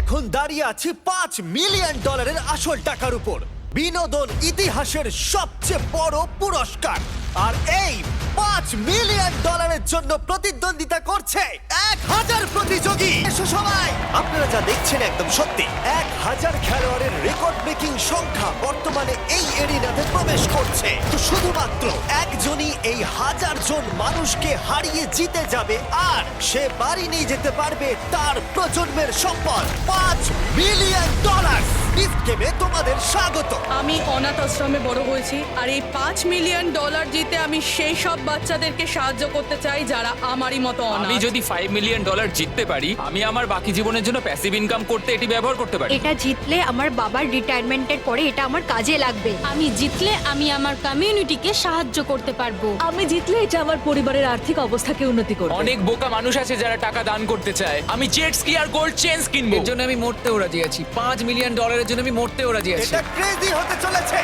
এখন দাঁড়িয়ে আছি $5 মিলিয়ন আসল টাকার উপর, বিনোদন ইতিহাসের সবচেয়ে বড় পুরস্কার। আর এই $5 মিলিয়ন জন্য প্রতিদ্বন্দ্বিতা করছে 1000 প্রতিযোগী। এসো সবাই, আপনারা যা দেখছেন একদম সত্যি। 1000 খেলোয়াড়ের রেকর্ড ব্রেকিং সংখ্যা বর্তমানে এই এরিনাতে প্রবেশ করছে। তো শুধুমাত্র একজনই এই 1000 জন মানুষকে হারিয়ে জিতে যাবে, আর সে বাড়ি নিয়ে যেতে পারবে তার প্রজন্মের সম্পদ $5 মিলিয়ন। গিফট গেমে তোমাদের স্বাগত। আমি অনাথ আশ্রমে বড় হয়েছি, আর এই $5 মিলিয়ন জিতে আমি সেই সব বাচ্চাদেরকে সাহায্য করতে চাই যারা আমারই মতো আমি অনাথ। যদি $5 মিলিয়ন জিততে পারি, আমি আমার বাকি জীবনের জন্য প্যাসিভ ইনকাম করতে এটি ব্যবহার করতে পারি। এটা জিতলে আমার বাবার রিটায়ারমেন্টের পরে এটা আমার কাজে লাগবে। আমি জিতলে আমি আমার কমিউনিটিকে সাহায্য করতে পারবো। আমি জিতলে এটা আমার পরিবারের আর্থিক অবস্থাকে উন্নতি করবে। অনেক বোকা মানুষ আছে যারা টাকা দান করতে চায়। আমি জেট স্কি আর গোল্ড চেইনস কিনবো। এর জন্য আমি মরতেও রাজি আছি। $5 মিলিয়ন জন্য আমি মরতেও রাজি আছি। এটা ক্রেজি হতে চলেছে।